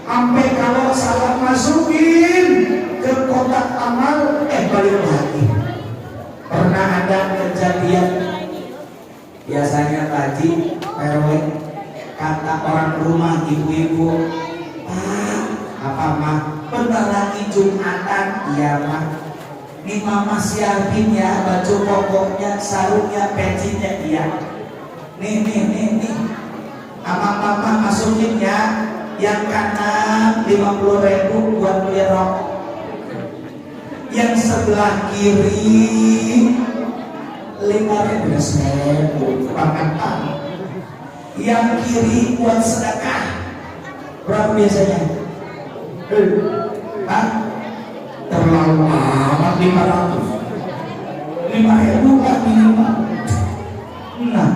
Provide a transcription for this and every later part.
Sampai kalau salah masukin ke kotak amal, balik lagi. Pernah ada kejadian, biasanya tadi RW kata orang rumah, ibu-ibu, Pak, apa mah, bentar lagi Jumatan. Iya mah, nih mama siapin ya baju pokoknya, sarungnya, pensinya. Iya, nih mama masukin ya, yang kanan 50.000 buat beli rokok, yang sebelah kiri 5.000 pangkatan, yang kiri buat sedekah. Berapa biasanya? Terlalu amat 500, 5.000 kan minimal. Nah,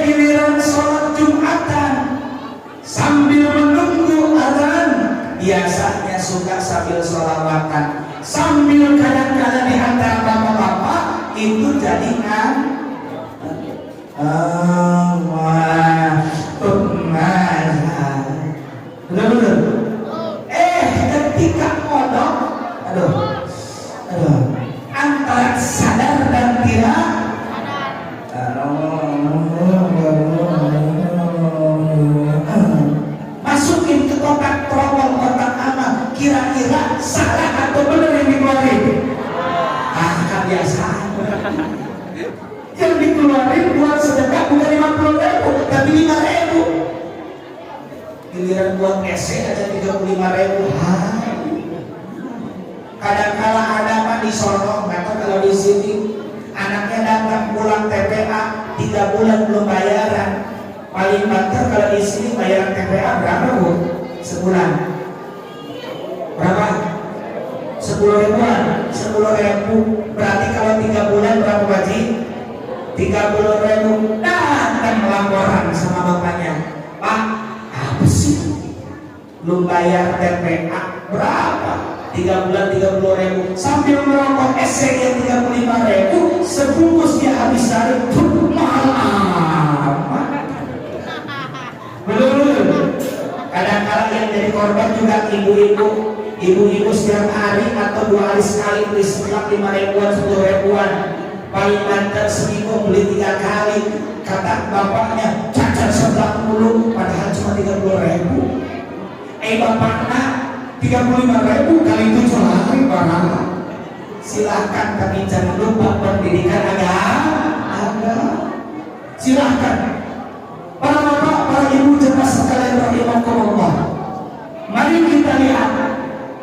giliran sholat Jumatan sambil menunggu azan, biasanya suka sambil sholawatan, sambil kadang-kadang di antara bapak-bapak itu jadikan bener-bener. Ketika modok, antara sadar dan tidak masukin ke kotak trowol, kotak amal, kira-kira salah atau benar yang dikeluarin? Kan biasa yang dikeluarin buat sedekah bukan 50.000 tapi 5.000. Giliran buat ese aja 35.000. Kadang-kala ada mah di sono, atau kalau di sini anaknya datang pulang TPA 3 bulan belum bayaran. Paling banter kalau di sini bayaran TPA berapa Bu? Sebulan berapa? 10.000-an. 10.000 berarti kalau 3 bulan berapa Baji? 30.000. Datang laporan sama bapaknya, Pak, apa sih belum bayar TPA berapa? 3 bulan 30.000, sambil merokok esek yang 35.000, sebungkus dia habis sehari. Mahal amat. Belum. Kadang-kadang yang jadi korban juga ibu-ibu setiap hari atau 2 hari sekali beli seblak 5.000-an, 10.000-an. Paling banter seminggu beli 3 kali. Kata bapaknya, cacat seblak mulu, padahal cuma 30.000. Bapaknya 35.000 kali 7 hari barang. Silahkan, tapi jangan lupa pendidikan agama. Silahkan para bapak, para ibu jemaah sekalian rahimakumullah. Mari kita lihat,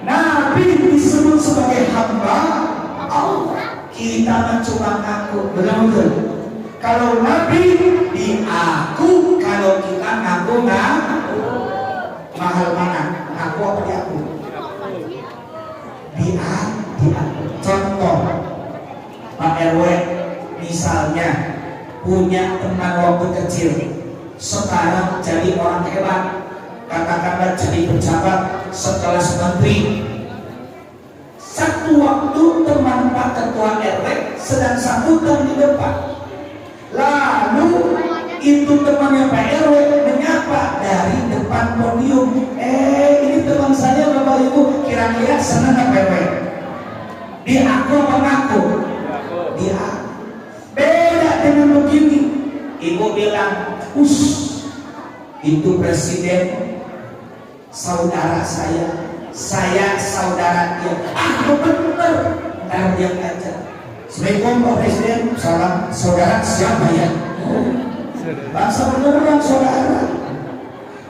Nabi disebut sebagai hamba Allah. Kita cuma ngaku, benar-benar. Kalau Nabi diaku, kalau kita ngaku. Mahal mana? Ngaku apa diaku? Diaku. Contoh, Pak RW misalnya punya teman waktu kecil, sekarang jadi orang hebat, katakanlah jadi pejabat sekelas menteri. Satu waktu teman Pak Ketua RW sedang sambutan di depan, lalu itu temannya Pak RW menyapa dari depan podium, ini teman saya Bapak Ibu, kira-kira senang Pak RW? Diaku apa ngaku? Diaku. Beda dengan begini, ibu bilang, itu presiden saudara saya saudara dia. Bener, ntar dia aja. Assalamualaikum Pak Presiden. Salam. Saudara siapa ya? Bangsa beneran saudara.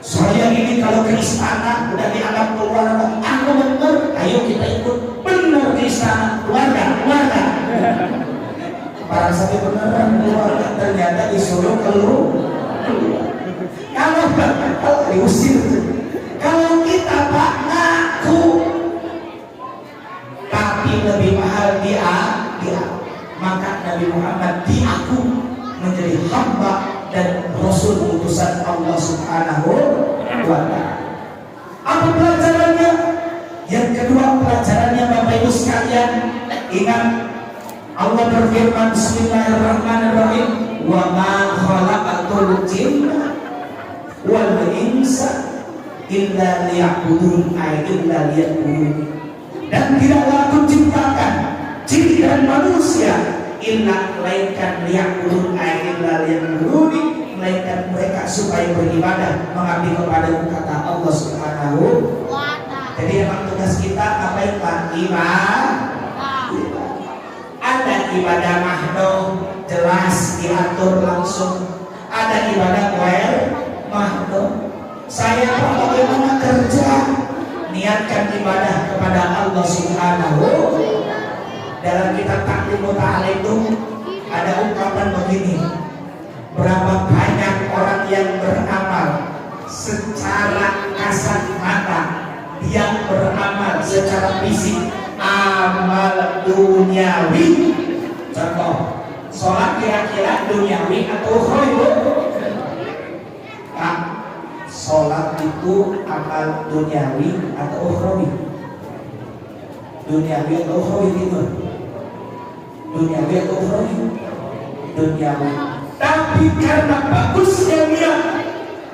Saya ini kalau ke istana udah dianggap keluarga. Bener. Ayo kita ikut. Bener ke istana. Keluarga. Para sampai beneran keluarga, ternyata disuruh keluar. Kalau diusir. Kalau kita Pak ngaku, tapi lebih mahal dia, maka Nabi Muhammad diaku menjadi hamba dan Rasul utusan Allah Subhanahu wa Ta'ala. Apa pelajarannya? Yang kedua pelajarannya Bapak Ibu sekalian, ingat Allah berfirman Bismillahirrahmanirrahim, wa ma khalaqatul jinna wal insa illa liya'budun illa liya'budun. Dan tidaklah aku ciptakan jin dan manusia illa melainkan liya'budun illa liya'budun, melainkan mereka supaya beribadah mengabdi kepadamu, kata Allah Subhanahu wa ta'ala. Jadi emang tugas kita apa yang ibadah. Ada ibadah mahdoh jelas diatur langsung, ada ibadah ghair mahdoh. Saya bagaimana kerja niatkan ibadah kepada Allah Subhanahu. Dalam kitab Taklimut Ta'ala itu ada ungkapan begini, berapa banyak orang yang beramal secara kasat mata, dia beramal secara fisik, amal duniawi. Contoh, sholat kira-kira duniawi atau ukhrawi? Nah, sholat itu amal duniawi atau ukhrawi? Duniawi atau ukhrawi itu? Duniawi atau ukhrawi? Duniawi. Tapi karena bagusnya niat,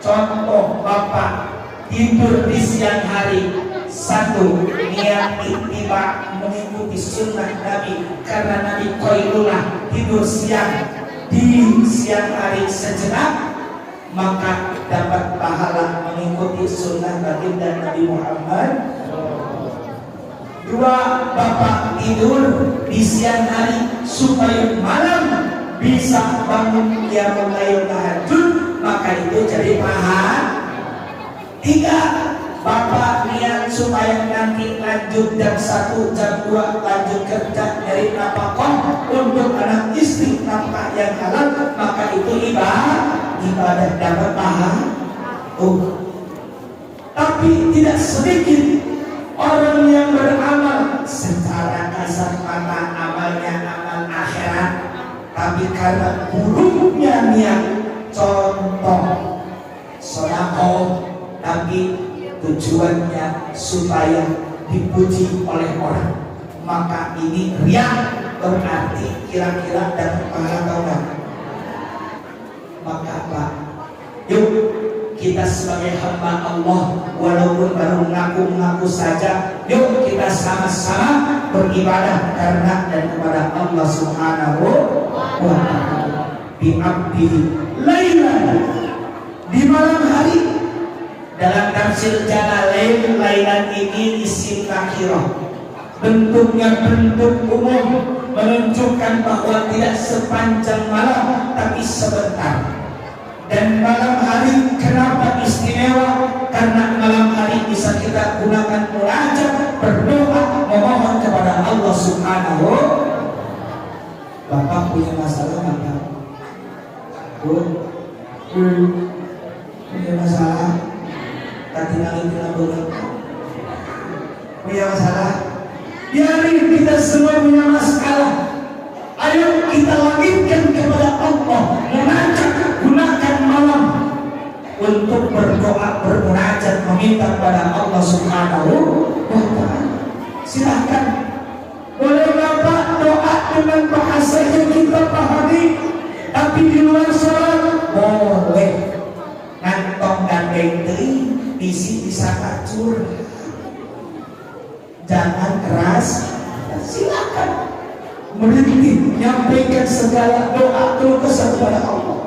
contoh bapak tidur di siang hari, satu niat ittiba mengikuti sunnah Nabi, karena Nabi qailullah tidur siang di siang hari sejenak, maka dapat pahala mengikuti sunnah baginda Nabi Muhammad. Dua, bapak tidur di siang hari supaya malam bisa bangun qiyamul lail tahajud, maka itu jadi pahala. Tiga, bapak niat supaya nanti lanjut jam 1, jam 2 lanjut kerja dari nafkah untuk anak istri, nafkah yang halal, maka itu ibadah dapat pahala. Tapi tidak sedikit orang yang beramal secara kasat mata, amalnya amal akhirat, tapi karena buruknya niat, contoh sedekah, tapi tujuannya supaya dipuji oleh orang, maka ini riya, berarti kira-kira dapat pahala atau enggak? Maka Pak, yuk kita sebagai hamba Allah, walaupun baru mengaku-ngaku saja, yuk kita sama-sama beribadah karena dan kepada Allah Subhanahu wa ta'ala. Bi'abdi lailan, di malam hari. Dalam tafsir Jalalain, lailan ini isim nakirah, bentuknya bentuk umum, menunjukkan bahwa tidak sepanjang malam tapi sebentar. Dan malam hari kenapa istimewa? Karena malam hari bisa kita gunakan munajat, berdoa, memohon kepada Allah Subhanahu. Bapak punya masalah apa? Punya masalah? Punya masalah? Biarin kita semua punya masalah. Ayo kita langitkan kepada Allah, munajat, gunakan malam untuk berdoa, bermunajat, meminta kepada Allah Subhanahu wa ta'ala. Silahkan, boleh Bapak doa dengan bahasa yang kita pahami, tapi di luar sholat boleh. Ngantong dan benteng isi bisa kacur, jangan keras. Silakan berhenti menyampaikan segala doa keluh kesah kepada Allah.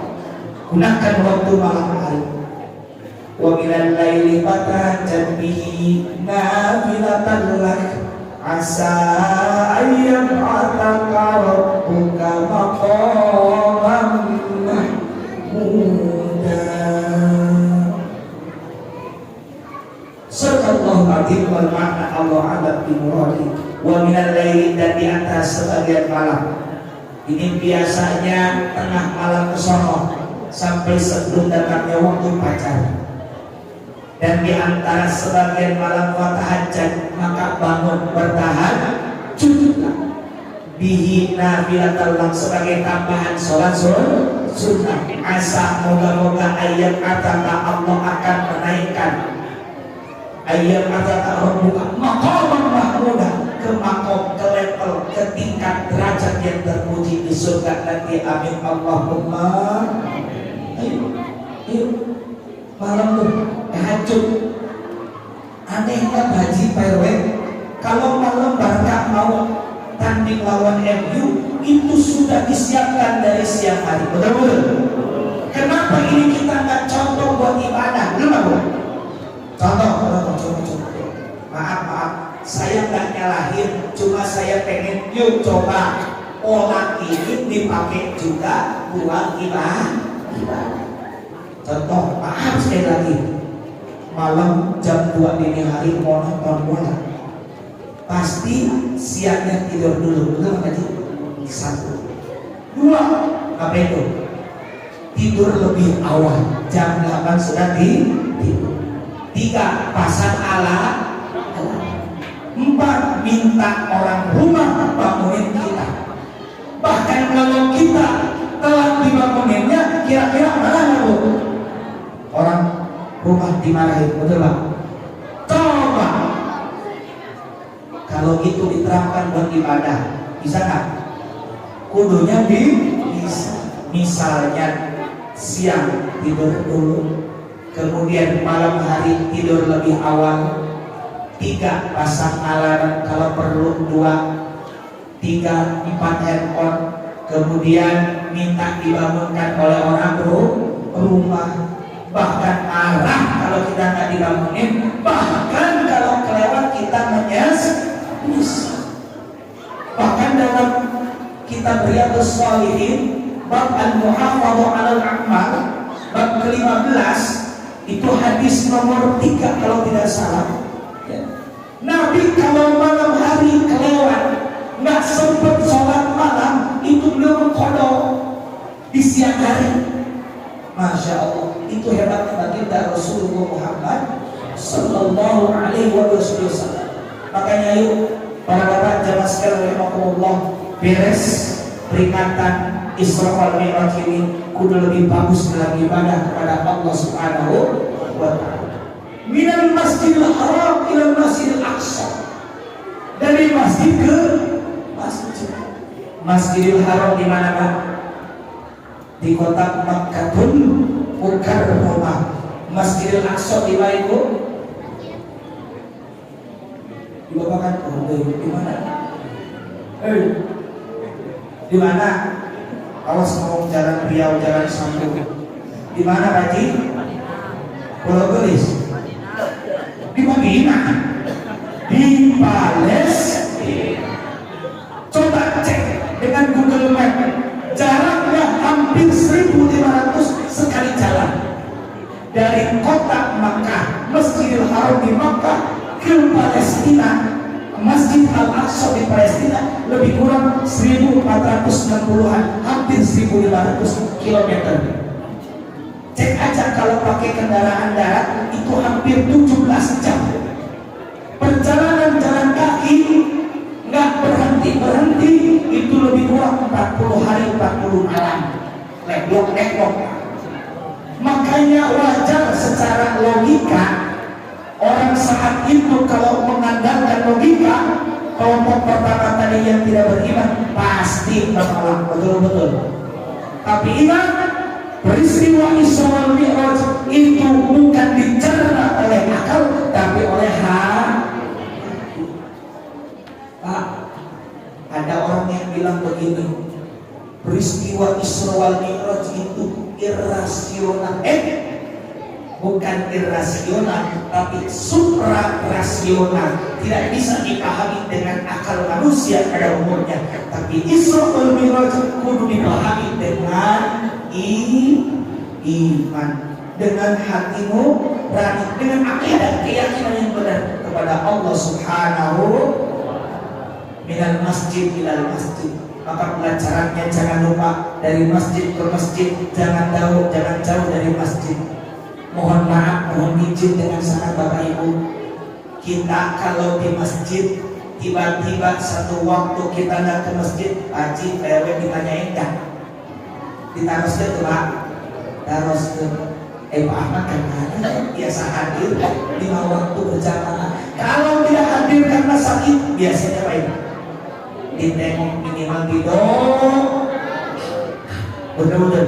Gunakan waktu malam hari. Wa minal laili fatahajjat bihi nafilatan lak asa ayyab'ataka rabbuka maqaman mahmuda. Sallallahu alaihi wal ma'na Allah ala bimuradi. Wa minal laili, dan di atas sebagian malam. Ini biasanya tengah malam ke sono sampai sebelum datangnya waktu fajar. Dan di antara sebagian malam fatahajjat, maka bangun bertahajud bihi nafilatal, sebagai tambahan sholat sunnah. Asa, moga-moga ayat kata Allah akan menaikkan, ayat kata Rabbuka maqaman mahmuda, ke makom, ke level, ke tingkat derajat yang terpuji di surga nanti. Amin Allahumma. Ayo malam tuh takjub. Anehnya Haji PRW, kalau malam Barca mau tanding lawan MU itu sudah disiapkan dari siang hari. Betul-betul. Kenapa ini kita nggak contoh buat ibadah? Belum aku. Contoh. Maaf, saya nggak nyalahin, cuma saya pengen yuk coba pola ini dipakai juga buat ibadah. Contoh, maaf sekali lagi, malam jam 2 dini hari mau nonton bola, pasti siangnya tidur dulu, betul nggak sih? 1, 2, apa itu? Tidur lebih awal, jam 8 sudah tidur. 3, pasang alarm. 4, minta orang rumah bangunin kita. Bahkan kalau kita telat dibanguninnya, kira-kira mana bu? Orang rumah dimarahin, betul Pak? Coba kalau itu diterapkan buat ibadah, bisa nggak? Kudunya bisa. Misalnya siang tidur dulu, kemudian malam hari tidur lebih awal. 3, pasang alarm kalau perlu. 2, 3, 4 handphone. Kemudian minta dibangunkan oleh orang rumah. Bahkan marah kalau kita nggak dibangunin. Bahkan kalau kelewat kita menyes. Bahkan dalam kitab Riyadhus Shalihin bab Al-Muhafadzah 'alal A'mal bab ke-15 itu hadis nomor 3 kalau tidak salah. Nabi kalau malam hari kelewat nggak sempat sholat malam, itu beliau mengqadha di siang hari. Masya Allah, itu hebatnya baginda Rasulullah Muhammad Sallallahu Alaihi Wasallam. Makanya yuk para bapak jamaah sekalian rahimakumullah, beres peringatan Isra wal Mi'raj ini kudu lebih bagus dalam ibadah kepada Allah Subhanahu wa Ta'ala. Minal Masjidil Haram ila Masjidil Aqsa, dari masjid ke masjid. Masjidil Haram di mana Pak? Di kota Makkahul Mukarramah. Masjidil Aqsa di mana Ibu? Di Bapak di mana? Di mana? Awas ngomong jalan Riau, jalan Sambung. Di mana Pak Haji? Pulau Gelis. Di Madinah, di Palestina. Coba cek dengan Google Map, jaraknya hampir 1.500 sekali jalan dari kota Makkah, Masjidil Haram di Makkah ke Palestina. Masjid Al-Aqsa di Palestina lebih kurang 1.460-an, hampir 1.500 km. Cek aja kalau pakai kendaraan darat itu hampir 17 jam. Perjalanan jalan kaki nggak berhenti itu lebih kurang 40 hari 40 malam. Leblok. Makanya wajar secara logika orang saat itu kalau mengandalkan logika, kelompok pertama tadi yang tidak beriman pasti menolak, betul. Tapi ingat, peristiwa Isra wal Mi'raj itu bukan dicerna oleh akal, tapi oleh hati. Pak, ada orang yang bilang begini, peristiwa Isra wal Mi'raj itu irasional. Bukan irasional, tapi suprarasional. Tidak bisa dipahami dengan akal manusia pada umumnya. Tapi Isra wal Mi'raj kudu dipahami dengan iman, dengan hatimu berani, dengan akidah keyakinan yang benar kepada Allah Subhanahu minal masjid ilal masjid. Maka pelajarannya jangan lupa dari masjid ke masjid, jangan jauh dari masjid. Mohon maaf, mohon izin dengan sangat Bapak Ibu, kita kalau di masjid tiba-tiba satu waktu kita nggak ke masjid, Haji PW ditanyain nggak? Ditaruh ke Pak, taruh ke Pak Ahmad kan ada biasa hadir 5 waktu berjamaah. Kalau tidak hadir karena sakit, biasanya Pak Ibu ditengok minimal tidur. Bener-bener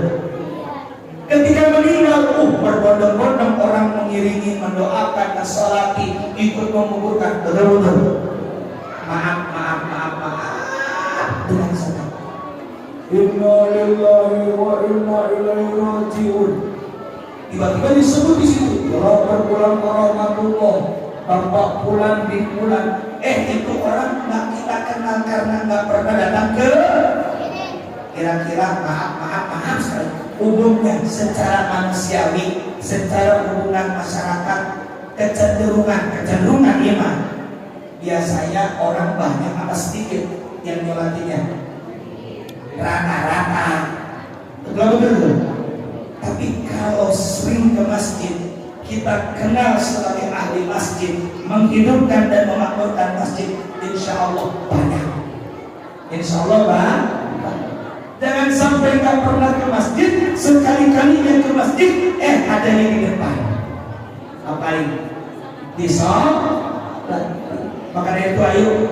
ketika meninggal, berbondong-bondong orang mengirim mengiringi, mendoakan, mensolati, ikut menguburkan. Betul-betul. Maaf dengan sabar. Inna lillahi wa inna ilaihi raji'un. Tiba-tiba disebut di situ, ya berbulan rahmatullah, Bapak pulang di bulan. Itu orang nggak kita kenal karena nggak pernah datang ke. Kira-kira maaf sekali. Umumnya secara manusiawi, secara hubungan masyarakat, kecenderungan iman. Biasanya orang banyak apa sedikit yang nyolatinya? Rata-rata. Betul. Tapi kalau sering ke masjid, kita kenal sebagai ahli masjid, menghidupkan dan memakmurkan masjid, insya Allah banyak. Insya Allah banyak. Jangan sampai nggak pernah ke masjid, sekali-kalinya ke masjid, ada yang di depan. Ngapain? Di sholat. Maka dari itu ayo,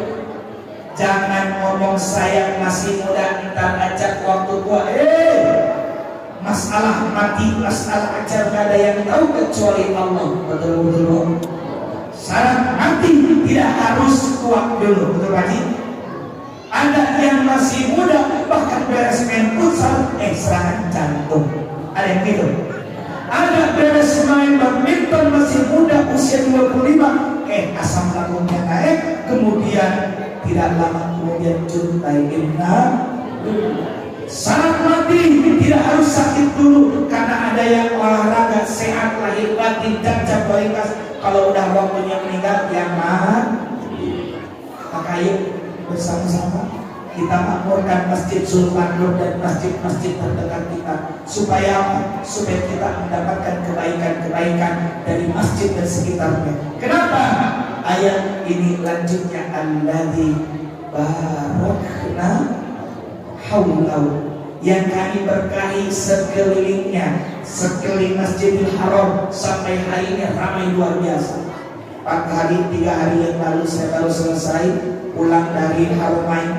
jangan ngomong saya masih muda, ntar ajak waktu tua. Masalah mati, masalah ajar gak ada yang tahu kecuali Allah. Betul. Syarat mati tidak harus kuat dulu, betul lagi. Ada yang masih muda bahkan beres main futsal, serangan jantung. Ada yang gitu. Ada beres main badminton masih muda usia 25, asam lambungnya naik, kemudian tidak lama kemudian juntai. Syarat mati tidak harus sakit dulu, karena ada yang olahraga sehat lahir batin cacat balikas. Kalau udah waktunya meninggal yang mati. Maka yuk bersama-sama kita makmurkan masjid Sultan Nur dan masjid-masjid terdekat kita, supaya kita mendapatkan kebaikan-kebaikan dari masjid dan sekitarnya. Kenapa? Ayat ini lanjutnya, alladzi barakna haulahu, yang kami berkahi sekelilingnya, sekeliling Masjidil Haram. Sampai hari ini ramai luar biasa. 3 hari yang lalu saya baru selesai pulang dari Haramain.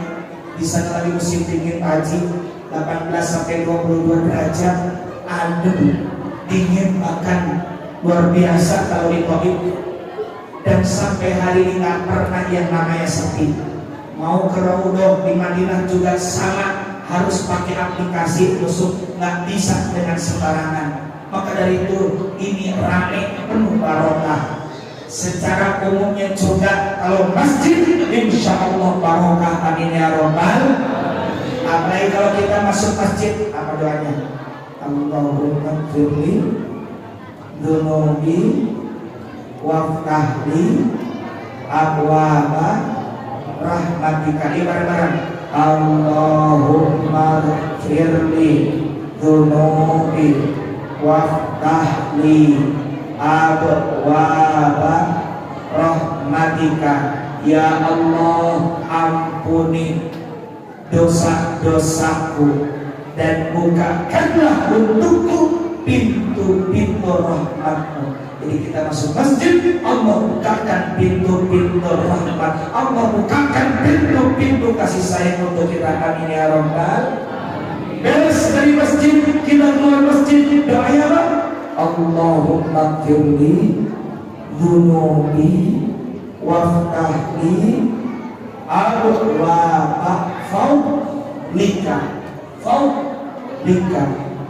Di sana lagi musim dingin pagi, 18 sampai 22 derajat, adem, dingin bahkan luar biasa kalau di Covid. Dan sampai hari ini nggak pernah yang namanya sepi. Mau ke Raudhah di Madinah juga sama, harus pakai aplikasi khusus, nggak bisa dengan sembarangan. Maka dari itu ini ramai, penuh barokah. Secara umumnya juga kalau masjid, insya Allah barokah, amin ya robbal. Apalagi kalau kita masuk masjid, apa doanya? Allahumma firli dunubi waftahli abwaba rahmatika. Bareng-bareng, Allahumma firli dunubi waftahli abwaba rahmatika. Ya Allah, ampuni dosa-dosaku dan bukakanlah untukku pintu-pintu rahmatmu. Jadi kita masuk masjid, Allah bukakan pintu-pintu rahmat, Allah bukakan pintu-pintu kasih sayang untuk kita. Amin ya robbal. Beres dari masjid, kita keluar masjid, doanya apa? Allahumma firli dunubi waftahli abwaba fadlika.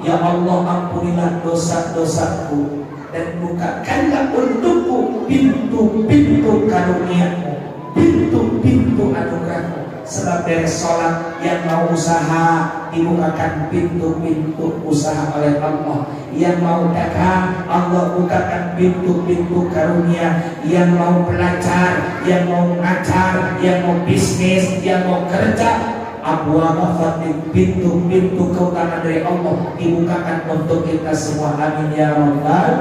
Ya Allah, ampunilah dosa-dosaku dan bukakanlah untukku pintu-pintu karunia-Mu, pintu-pintu anugerah-Mu. Sebab dari sholat yang mau usaha dibukakan pintu-pintu usaha oleh Allah. Yang mau dagang, Allah bukakan pintu-pintu karunia. Yang mau belajar, yang mau ngajar, yang mau bisnis, yang mau kerja, abwaaba fadli, pintu-pintu keutamaan dari Allah dibukakan untuk kita semua. Amin ya rabbal.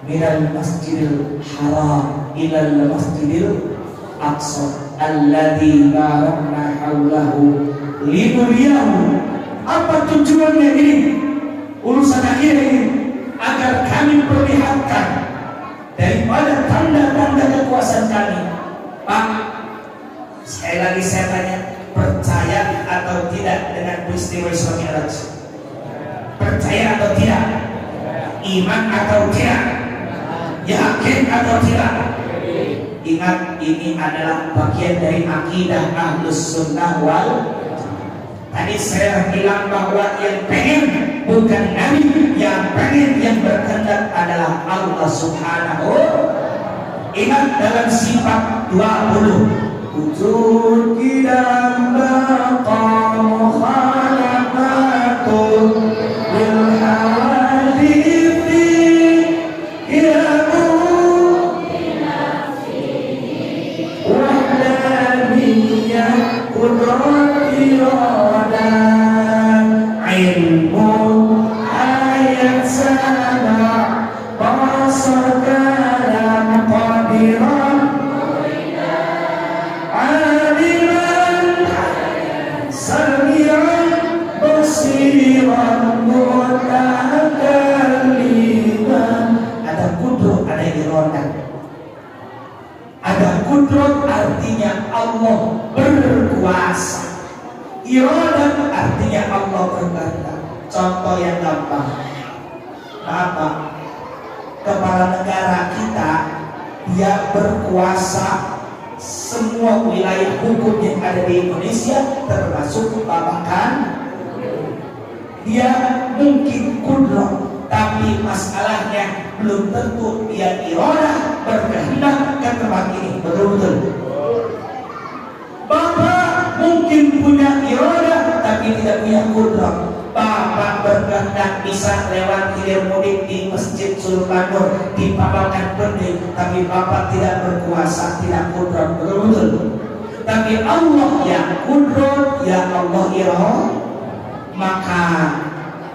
Minal masjidil haram ilal masjidil aqsa alladzi barakna haulahu linuriyahu. Apa tujuannya ini? Urusan akhir ini agar kami perlihatkan daripada tanda-tanda kekuasaan kami. Pak, sekali lagi saya tanya, percaya atau tidak dengan peristiwa Isra Mi'raj? Percaya atau tidak? Iman atau tidak? Yakin atau tidak? Ingat, ini adalah bagian dari akidah Ahlus Sunnah wal. Tadi saya bilang bahwa yang pengen bukan Nabi, yang pengen, yang berkehendak adalah Allah Subhanahu. Ingat dalam sifat 20, wujud qidam baqa mukhalafatu lil hawadithi yamu wahdaniyah qudrat iradan ilmu ayat sama basar kalam qadiran aliman sami'an basiran mutakalliman. Ada kudrat, ada iradah. Ada kudrat artinya Allah berkuasa. Iradah artinya Allah berkehendak. Contoh yang gampang, apa? Kepala negara kita, dia berkuasa semua wilayah hukum yang ada di Indonesia, termasuk babakan. Dia mungkin kudrat, tapi masalahnya belum tentu dia iradah berkehendak ke tempat ini. Betul-betul. Bapak mungkin punya iradah tapi tidak punya kudrat. Bapak berkehendak bisa lewat hilir mudik di Masjid Sultanur di Pabakan Berde, tapi Bapak tidak berkuasa, tidak kudrat. Betul-betul. Tapi Allah yang kudrat, ya Allah iradah. Maka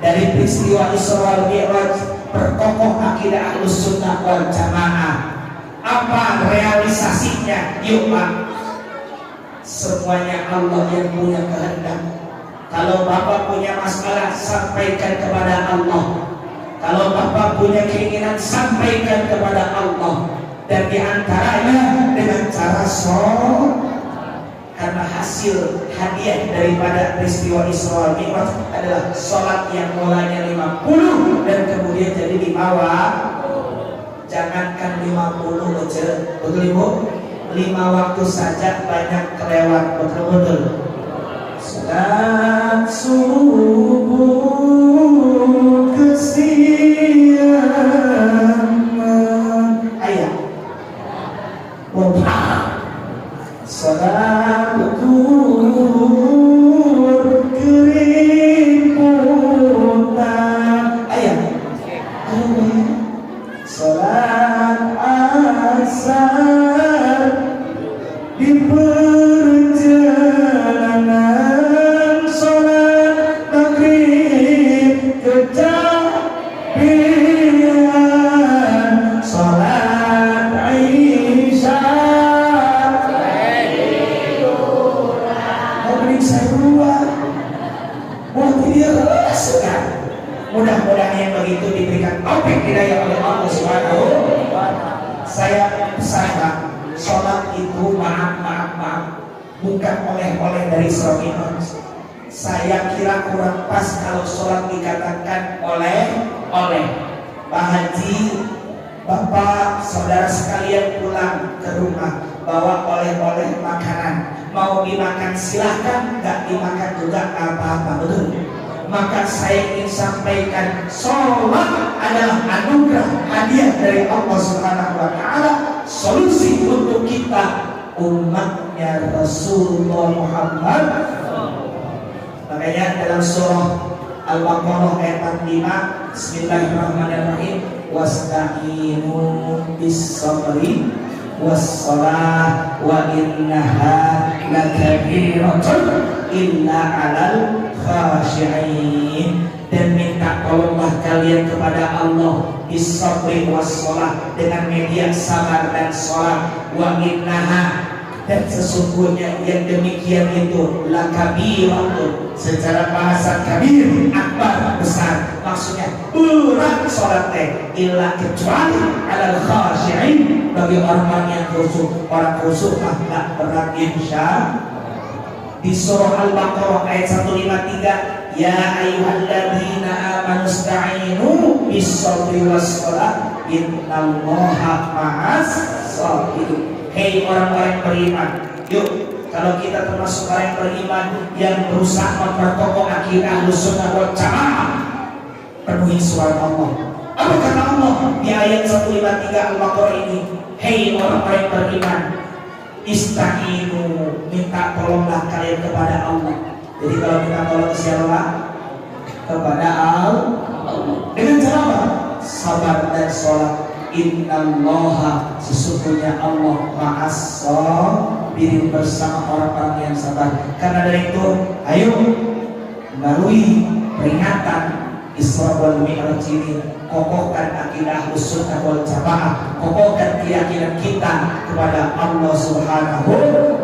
dari peristiwa Isra Mi'raj perkokoh akidah Ahlus Sunnah wal Jamaah. Apa realisasinya? Yuk Pak, semuanya Allah yang punya kehendak. Kalau Bapak punya masalah, sampaikan kepada Allah. Kalau Bapak punya keinginan, sampaikan kepada Allah. Dan diantaranya dengan cara sholat. Karena hasil hadiah daripada peristiwa Isra Mi'raj adalah sholat yang mulanya 50 dan kemudian jadi 5. Jangankan 50 aja, betul Ibu? 5 waktu saja banyak kelewat, betul-betul. Salat subuh kesiaman. Ayat. Salat zuhur keributan. Ayat. Salat asar di perjalanan, salat maghrib kecapian, salat isya maghrib sarua. Wah, tidak sekali. Mudah-mudahan yang begitu diberikan taufik hidayah oleh Allah Subhanahu. Saya pesan, sholat itu maaf bukan oleh-oleh dari suami. Saya kira kurang pas kalau sholat dikatakan oleh-oleh. Pak Haji, Bapak, saudara sekalian pulang ke rumah bawa oleh-oleh makanan. Mau dimakan silahkan, nggak dimakan juga apa-apa, betul? Maka saya ingin sampaikan, sholat adalah anugerah hadiah dari Allah Subhanahu wa Ta'ala, solusi untuk kita umatnya Rasulullah Muhammad. Makanya dalam surah Al-Baqarah ayat 45, Bismillahirrahmanirrahim, wasta'inu bis-sabri was-salah wa innaha lakabiratun illa 'alal khashi'in. Dan minta tolonglah kalian kepada Allah bis-sabri was-salah, dengan media sabar dan salat. Wa innaha, dan sesungguhnya yang demikian itu lakabiratun, secara bahasa kabir akbar, besar, maksudnya berat sholat teh, illa kecuali alal khashi'in, bagi orang yang khusyuk. Orang khusyuk nggak berat insya. Di surah Al-Baqarah ayat 153, ya ayyuhalladzina amanu ista'inu bis-shabri was-shalah innallaha ma'as sabirin. Hei orang-orang beriman, yuk kalau kita termasuk orang beriman yang berusaha memperkokoh akidah Ahlussunnah wal Jamaah, penuhi suara Allah. Apa kata Allah di ayat 153 Al-Baqarah ini? Hei orang-orang beriman, ista'inu, minta tolonglah kalian kepada Allah. Jadi kalau kita tolong siapa? Kepada Allah. Dengan cara apa? Sabar dan sholat. Innallaha, sesungguhnya Allah ma'as sabirin, bersama orang-orang yang sabar. Karena dari itu, ayo melalui peringatan Isra wal Mi'raj ini, kokohkan akidah Ahlussunnah wal Jamaah, kokohkan keyakinan kita kepada Allah Subhanahu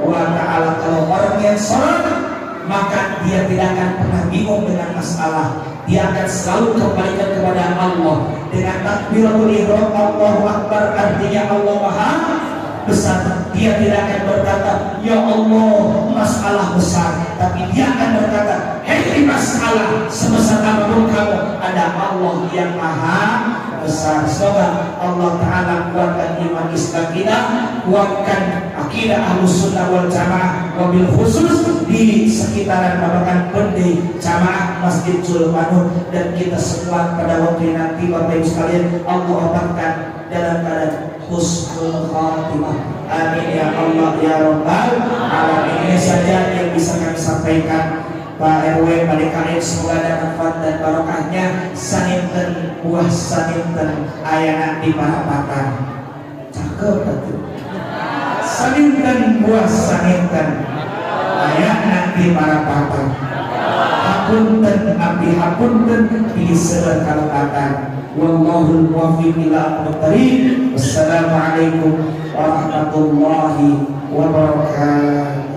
wa ta'ala. Kalau orang yang sholat, maka dia tidak akan pernah bingung dengan masalah. Dia akan selalu kembalikan kepada Allah dengan takbiratul ihram, Allahu Akbar, artinya Allah Maha besar. Dia tidak akan berkata ya Allah masalah besar, tapi dia akan berkata hei masalah sebesar apapun kamu, ada Allah yang Maha besar. Semoga Allah Ta'ala kuatkan iman Islam kita, kuatkan akidah Ahlussunnah wal Jamaah, wabil khusus di sekitaran Babakan Bende Jamaah Masjid Zulmanun, dan kita semua pada waktu nanti Bapak Ibu sekalian Allah obatkan dalam keadaan husnul khatimah. Amin ya Allah ya Rabbal alamin. Ini saja yang bisa kami sampaikan. Pak RW, Pak DKM, semoga ada manfaat dan barokahnya. Saninten buah saninten ayana di Parapatan. Cakep betul. Saninten buah saninten ayana di Parapatan. Hapunten abdi hapunten di sebelah Kalapatan. Wallahul muwaffiq ila aqwamit thariq. Wassalamualaikum warahmatullahi wabarakatuh.